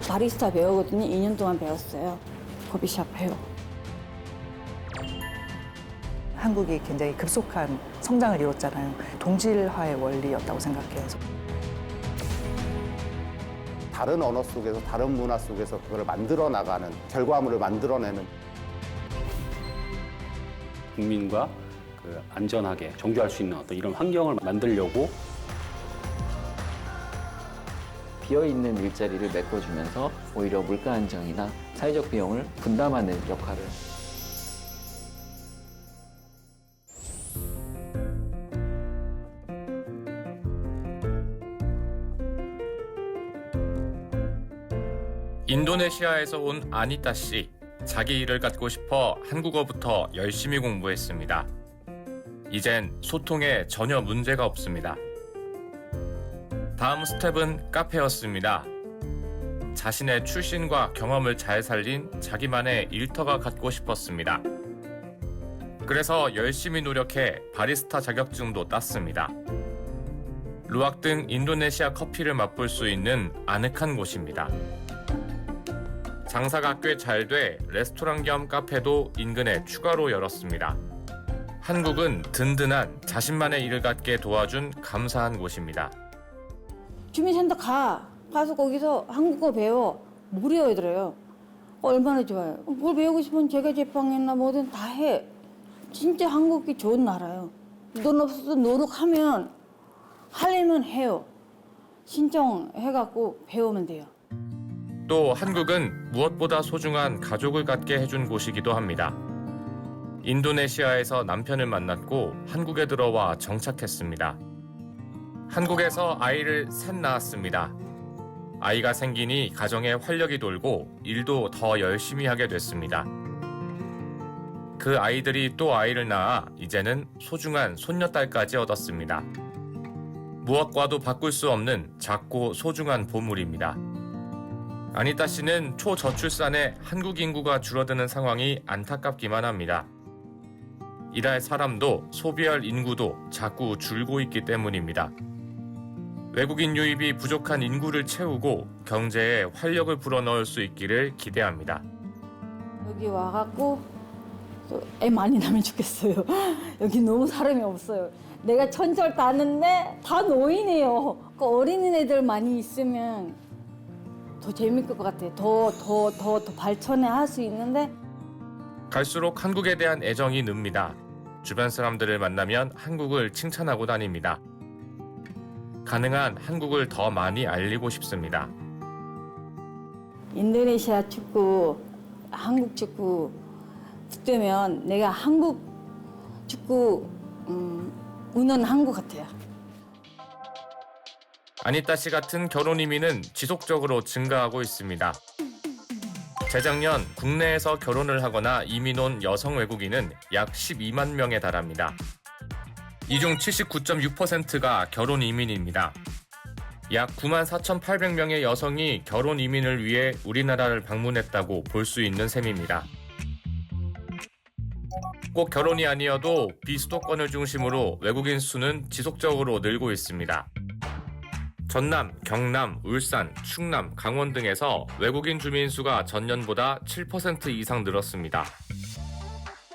바리스타 배우거든요. 2년 동안 배웠어요. 커피숍 배우. 한국이 굉장히 급속한 성장을 이뤘잖아요. 동질화의 원리였다고 생각해요. 다른 언어 속에서, 다른 문화 속에서 그걸 만들어 나가는, 결과물을 만들어내는. 국민과 안전하게 정주할 수 있는 어떤 이런 환경을 만들려고 비어있는 일자리를 메꿔주면서 오히려 물가 안정이나 사회적 비용을 분담하는 역할을. 인도네시아에서 온 아니타 씨. 자기 일을 갖고 싶어 한국어부터 열심히 공부했습니다. 이젠 소통에 전혀 문제가 없습니다. 다음 스텝은 카페였습니다. 자신의 출신과 경험을 잘 살린 자기만의 일터가 갖고 싶었습니다. 그래서 열심히 노력해 바리스타 자격증도 땄습니다. 루악 등 인도네시아 커피를 맛볼 수 있는 아늑한 곳입니다. 장사가 꽤 잘 돼 레스토랑 겸 카페도 인근에 추가로 열었습니다. 한국은 든든한 자신만의 일을 갖게 도와준 감사한 곳입니다. 주민센터 가서 거기서 한국어 배워. 무료 애들어요. 얼마나 좋아요. 뭘 배우고 싶으면 제가 제빵이나 뭐든 다 해. 진짜 한국이 좋은 나라예요. 돈 없어도 노력하면 하려면 해요. 신청해갖고 배우면 돼요. 또 한국은 무엇보다 소중한 가족을 갖게 해준 곳이기도 합니다. 인도네시아에서 남편을 만났고 한국에 들어와 정착했습니다. 한국에서 아이를 셋 낳았습니다. 아이가 생기니 가정에 활력이 돌고 일도 더 열심히 하게 됐습니다. 그 아이들이 또 아이를 낳아 이제는 소중한 손녀딸까지 얻었습니다. 무엇과도 바꿀 수 없는 작고 소중한 보물입니다. 아니타 씨는 초저출산에 한국 인구가 줄어드는 상황이 안타깝기만 합니다. 일할 사람도 소비할 인구도 자꾸 줄고 있기 때문입니다. 외국인 유입이 부족한 인구를 채우고 경제에 활력을 불어넣을 수 있기를 기대합니다. 여기 와갖고 또 애 많이 낳으면 좋겠어요. 여기 너무 사람이 없어요. 내가 천절 다는데 다 노인이에요. 그 어린이들 많이 있으면 더 재밌을 것 같아요. 더 발전해 할 수 있는데. 갈수록 한국에 대한 애정이 늡니다. 주변 사람들을 만나면 한국을 칭찬하고 다닙니다. 가능한 한국을 더 많이 알리고 싶습니다. 인도네시아 축구, 한국 축구 붙으면 내가 한국 축구 응원한 것 같아요. 아니타 씨 같은 결혼 이민은 지속적으로 증가하고 있습니다. 재작년 국내에서 결혼을 하거나 이민 온 여성 외국인은 약 12만 명에 달합니다. 이 중 79.6%가 결혼 이민입니다. 약 9만 4,800명의 여성이 결혼 이민을 위해 우리나라를 방문했다고 볼 수 있는 셈입니다. 꼭 결혼이 아니어도 비수도권을 중심으로 외국인 수는 지속적으로 늘고 있습니다. 전남, 경남, 울산, 충남, 강원 등에서 외국인 주민 수가 전년보다 7% 이상 늘었습니다.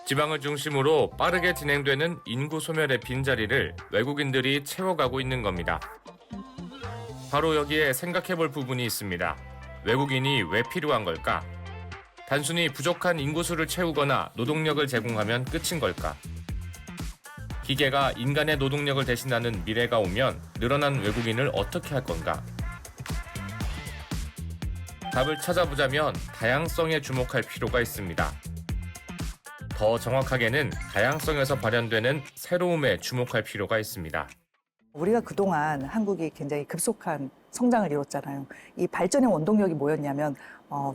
지방을 중심으로 빠르게 진행되는 인구 소멸의 빈자리를 외국인들이 채워가고 있는 겁니다. 바로 여기에 생각해볼 부분이 있습니다. 외국인이 왜 필요한 걸까? 단순히 부족한 인구수를 채우거나 노동력을 제공하면 끝인 걸까? 기계가 인간의 노동력을 대신하는 미래가 오면 늘어난 외국인을 어떻게 할 건가? 답을 찾아보자면 다양성에 주목할 필요가 있습니다. 더 정확하게는 다양성에서 발현되는 새로움에 주목할 필요가 있습니다. 우리가 그동안 한국이 굉장히 급속한 성장을 이뤘잖아요. 이 발전의 원동력이 뭐였냐면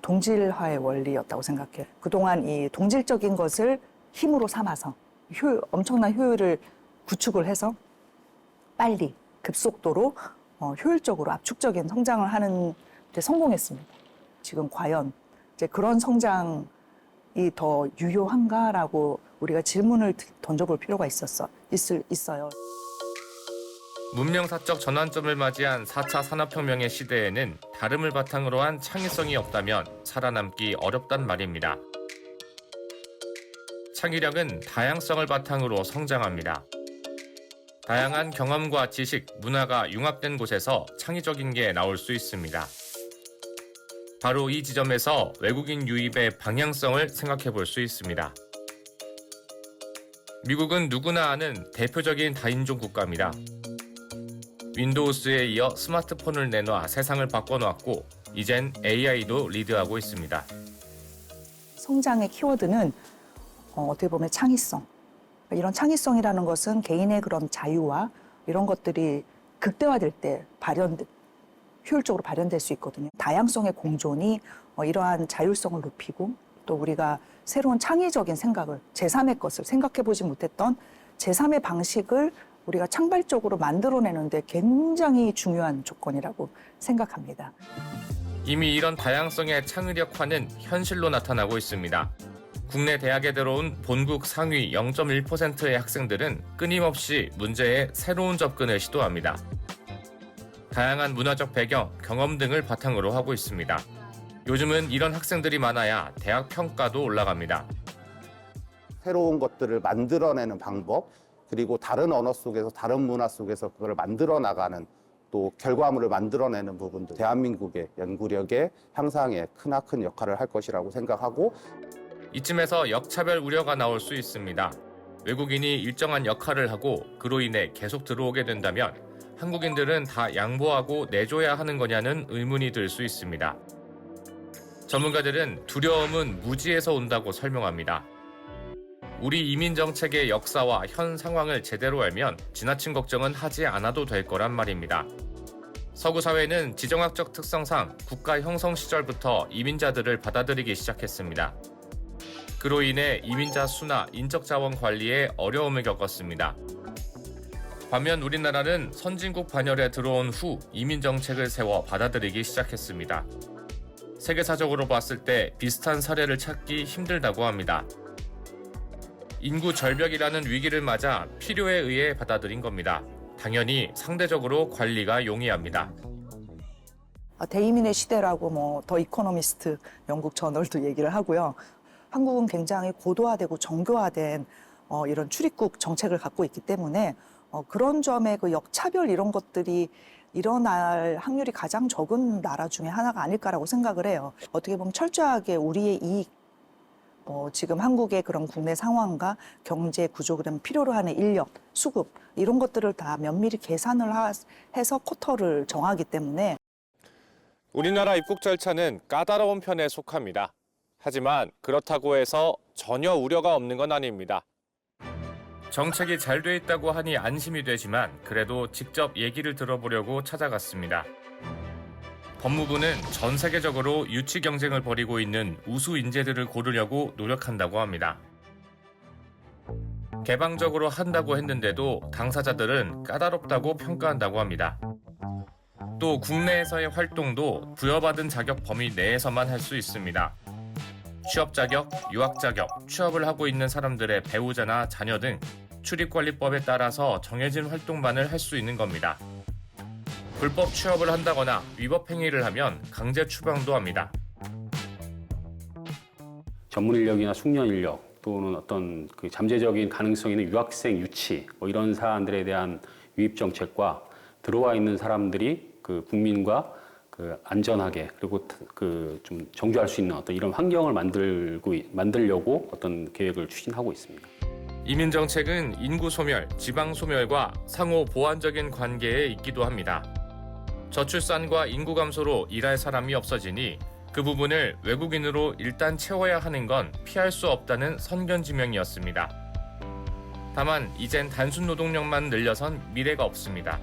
동질화의 원리였다고 생각해요. 그동안 이 동질적인 것을 힘으로 삼아서 엄청난 효율을 구축을 해서 빨리 급속도로 효율적으로 압축적인 성장을 하는 데 성공했습니다. 지금 과연 이제 그런 성장이 더 유효한가라고 우리가 질문을 던져볼 필요가 있어요. 문명사적 전환점을 맞이한 4차 산업혁명의 시대에는 다름을 바탕으로 한 창의성이 없다면 살아남기 어렵단 말입니다. 창의력은 다양성을 바탕으로 성장합니다. 다양한 경험과 지식, 문화가 융합된 곳에서 창의적인 게 나올 수 있습니다. 바로 이 지점에서 외국인 유입의 방향성을 생각해 볼 수 있습니다. 미국은 누구나 아는 대표적인 다인종 국가입니다. 윈도우스에 이어 스마트폰을 내놔 세상을 바꿔놓았고 이젠 AI도 리드하고 있습니다. 성장의 키워드는 어떻게 보면 창의성. 이런 창의성이라는 것은 개인의 그런 자유와 이런 것들이 극대화될 때 효율적으로 발현될 수 있거든요. 다양성의 공존이 이러한 자율성을 높이고 또 우리가 새로운 창의적인 생각을 제3의 것을 생각해보지 못했던 제3의 방식을 우리가 창발적으로 만들어내는데 굉장히 중요한 조건이라고 생각합니다. 이미 이런 다양성의 창의력화는 현실로 나타나고 있습니다. 국내 대학에 들어온 본국 상위 0.1%의 학생들은 끊임없이 문제에 새로운 접근을 시도합니다. 다양한 문화적 배경, 경험 등을 바탕으로 하고 있습니다. 요즘은 이런 학생들이 많아야 대학 평가도 올라갑니다. 새로운 것들을 만들어내는 방법, 그리고 다른 언어 속에서 다른 문화 속에서 그걸 만들어 나가는 또 결과물을 만들어내는 부분들, 대한민국의 연구력의 향상에 크나큰 역할을 할 것이라고 생각하고 이쯤에서 역차별 우려가 나올 수 있습니다. 외국인이 일정한 역할을 하고 그로 인해 계속 들어오게 된다면 한국인들은 다 양보하고 내줘야 하는 거냐는 의문이 들 수 있습니다. 전문가들은 두려움은 무지에서 온다고 설명합니다. 우리 이민 정책의 역사와 현 상황을 제대로 알면 지나친 걱정은 하지 않아도 될 거란 말입니다. 서구 사회는 지정학적 특성상 국가 형성 시절부터 이민자들을 받아들이기 시작했습니다. 그로 인해 이민자 수나 인적 자원 관리에 어려움을 겪었습니다. 반면 우리나라는 선진국 반열에 들어온 후 이민 정책을 세워 받아들이기 시작했습니다. 세계사적으로 봤을 때 비슷한 사례를 찾기 힘들다고 합니다. 인구 절벽이라는 위기를 맞아 필요에 의해 받아들인 겁니다. 당연히 상대적으로 관리가 용이합니다. 대이민의 시대라고 더 이코노미스트 영국 저널도 얘기를 하고요. 한국은 굉장히 고도화되고 정교화된 이런 출입국 정책을 갖고 있기 때문에 그런 점에 그 역차별 이런 것들이 일어날 확률이 가장 적은 나라 중에 하나가 아닐까라고 생각을 해요. 어떻게 보면 철저하게 우리의 이익, 지금 한국의 그런 국내 상황과 경제 구조, 그다음에 필요로 하는 인력, 수급 이런 것들을 다 면밀히 계산을 해서 쿼터를 정하기 때문에 우리나라 입국 절차는 까다로운 편에 속합니다. 하지만 그렇다고 해서 전혀 우려가 없는 건 아닙니다. 정책이 잘 돼 있다고 하니 안심이 되지만 그래도 직접 얘기를 들어보려고 찾아갔습니다. 법무부는 전 세계적으로 유치 경쟁을 벌이고 있는 우수 인재들을 고르려고 노력한다고 합니다. 개방적으로 한다고 했는데도 당사자들은 까다롭다고 평가한다고 합니다. 또 국내에서의 활동도 부여받은 자격 범위 내에서만 할 수 있습니다. 취업 자격, 유학 자격, 취업을 하고 있는 사람들의 배우자나 자녀 등 출입관리법에 따라서 정해진 활동만을 할 수 있는 겁니다. 불법 취업을 한다거나 위법 행위를 하면 강제 추방도 합니다. 전문 인력이나 숙련 인력 또는 어떤 그 잠재적인 가능성 있는 유학생 유치 이런 사안들에 대한 유입 정책과 들어와 있는 사람들이 그 국민과 그 안전하게 그리고 그 좀 정주할 수 있는 어떤 이런 환경을 만들려고 어떤 계획을 추진하고 있습니다. 이민 정책은 인구 소멸, 지방 소멸과 상호 보완적인 관계에 있기도 합니다. 저출산과 인구 감소로 일할 사람이 없어지니 그 부분을 외국인으로 일단 채워야 하는 건 피할 수 없다는 선견지명이었습니다. 다만 이젠 단순 노동력만 늘려선 미래가 없습니다.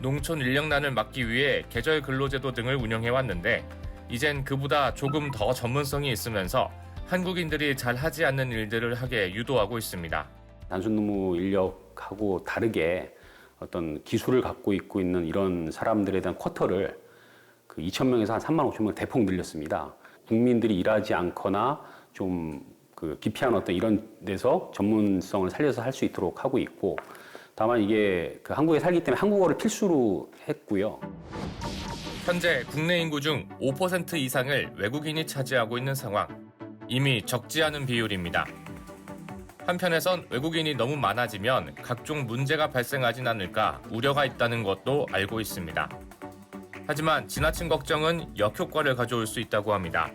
농촌 인력난을 막기 위해 계절 근로제도 등을 운영해왔는데 이젠 그보다 조금 더 전문성이 있으면서 한국인들이 잘 하지 않는 일들을 하게 유도하고 있습니다. 단순 노무 인력하고 다르게 어떤 기술을 갖고 있는 이런 사람들에 대한 쿼터를 그 2,000명에서 한 3만 5천 명 대폭 늘렸습니다. 국민들이 일하지 않거나 좀 그 기피한 어떤 이런 데서 전문성을 살려서 할 수 있도록 하고 있고 다만 이게 그 한국에 살기 때문에 한국어를 필수로 했고요. 현재 국내 인구 중 5% 이상을 외국인이 차지하고 있는 상황. 이미 적지 않은 비율입니다. 한편에선 외국인이 너무 많아지면 각종 문제가 발생하진 않을까 우려가 있다는 것도 알고 있습니다. 하지만 지나친 걱정은 역효과를 가져올 수 있다고 합니다.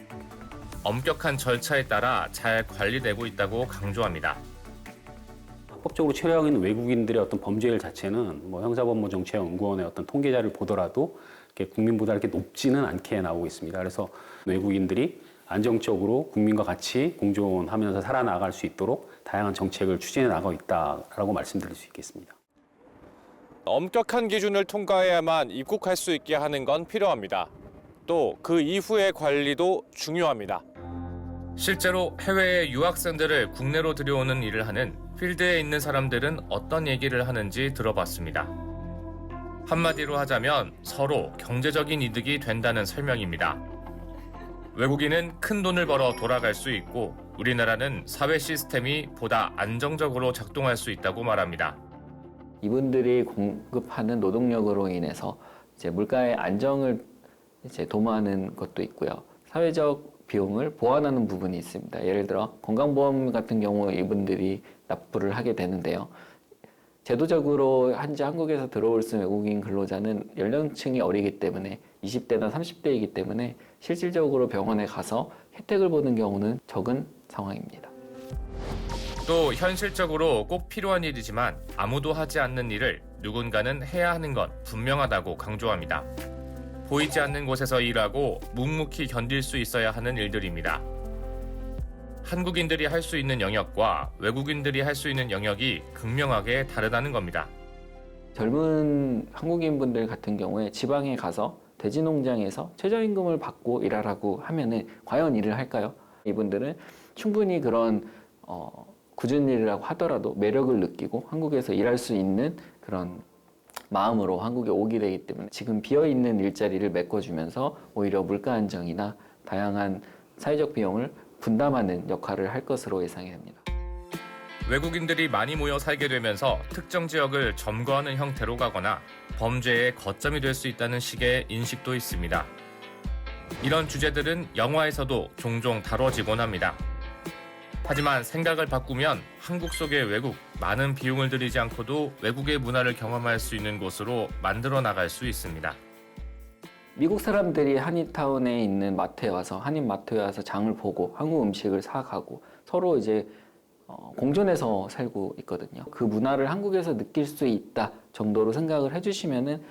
엄격한 절차에 따라 잘 관리되고 있다고 강조합니다. 합법적으로 체류하고 있는 외국인들의 어떤 범죄율 자체는 뭐 형사법무정치연구원의 어떤 통계자를 보더라도 이렇게 국민보다 이렇게 높지는 않게 나오고 있습니다. 그래서 외국인들이 안정적으로 국민과 같이 공존하면서 살아나갈 수 있도록 다양한 정책을 추진해 나가고 있다라고 말씀드릴 수 있겠습니다. 엄격한 기준을 통과해야만 입국할 수 있게 하는 건 필요합니다. 또 그 이후의 관리도 중요합니다. 실제로 해외의 유학생들을 국내로 들여오는 일을 하는 필드에 있는 사람들은 어떤 얘기를 하는지 들어봤습니다. 한마디로 하자면 서로 경제적인 이득이 된다는 설명입니다. 외국인은 큰 돈을 벌어 돌아갈 수 있고 우리나라는 사회 시스템이 보다 안정적으로 작동할 수 있다고 말합니다. 이분들이 공급하는 노동력으로 인해서 이제 물가의 안정을 이제 도모하는 것도 있고요. 사회적 비용을 보완하는 부분이 있습니다. 예를 들어 건강보험 같은 경우 이분들이 납부를 하게 되는데요. 제도적으로 현재 한국에서 들어올 수 있는 외국인 근로자는 연령층이 어리기 때문에 20대나 30대이기 때문에 실질적으로 병원에 가서 혜택을 보는 경우는 적은 상황입니다. 또 현실적으로 꼭 필요한 일이지만 아무도 하지 않는 일을 누군가는 해야 하는 건 분명하다고 강조합니다. 보이지 않는 곳에서 일하고 묵묵히 견딜 수 있어야 하는 일들입니다. 한국인들이 할 수 있는 영역과 외국인들이 할 수 있는 영역이 극명하게 다르다는 겁니다. 젊은 한국인분들 같은 경우에 지방에 가서 돼지 농장에서 최저임금을 받고 일하라고 하면은 과연 일을 할까요? 이분들은 충분히 그런 굳은 일이라고 하더라도 매력을 느끼고 한국에서 일할 수 있는 그런 마음으로 한국에 오게 되기 때문에 지금 비어있는 일자리를 메꿔주면서 오히려 물가 안정이나 다양한 사회적 비용을 분담하는 역할을 할 것으로 예상이 됩니다. 외국인들이 많이 모여 살게 되면서 특정 지역을 점거하는 형태로 가거나 범죄의 거점이 될 수 있다는 식의 인식도 있습니다. 이런 주제들은 영화에서도 종종 다뤄지곤 합니다. 하지만 생각을 바꾸면 한국 속의 외국, 많은 비용을 들이지 않고도 외국의 문화를 경험할 수 있는 곳으로 만들어 나갈 수 있습니다. 미국 사람들이 한인타운에 있는 마트에 와서 한인 마트에 와서 장을 보고 한국 음식을 사가고 서로 이제 공존해서 살고 있거든요. 그 문화를 한국에서 느낄 수 있다 정도로 생각을 해주시면은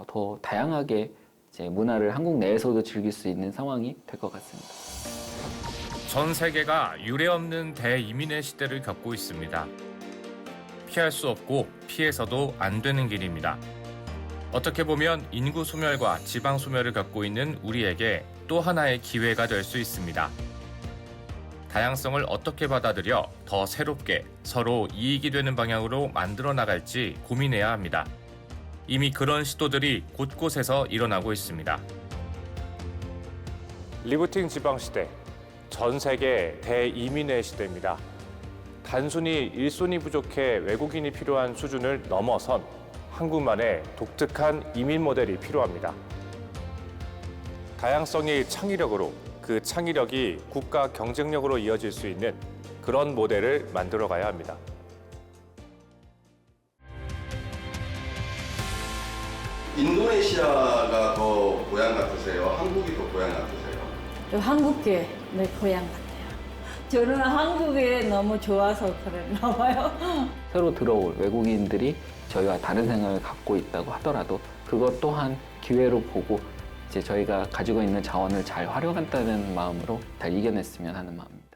더 다양하게 이제 문화를 한국 내에서도 즐길 수 있는 상황이 될 것 같습니다. 전 세계가 유례없는 대이민의 시대를 겪고 있습니다. 피할 수 없고 피해서도 안 되는 길입니다. 어떻게 보면 인구 소멸과 지방 소멸을 겪고 있는 우리에게 또 하나의 기회가 될 수 있습니다. 다양성을 어떻게 받아들여 더 새롭게 서로 이익이 되는 방향으로 만들어 나갈지 고민해야 합니다. 이미 그런 시도들이 곳곳에서 일어나고 있습니다. 리부팅 지방 시대, 전 세계 대이민의 시대입니다. 단순히 일손이 부족해 외국인이 필요한 수준을 넘어선 한국만의 독특한 이민 모델이 필요합니다. 다양성이 창의력으로, 그 창의력이 국가 경쟁력으로 이어질 수 있는 그런 모델을 만들어가야 합니다. 인도네시아가 더 고향 같으세요? 한국이 더 고향 같으세요? 저 한국계 내 고향 같아요. 저는 한국에 너무 좋아서 그랬나 봐요. 새로 들어올 외국인들이 저희와 다른 생각을 갖고 있다고 하더라도 그것 또한 기회로 보고 이제 저희가 가지고 있는 자원을 잘 활용한다는 마음으로 잘 이겨냈으면 하는 마음입니다.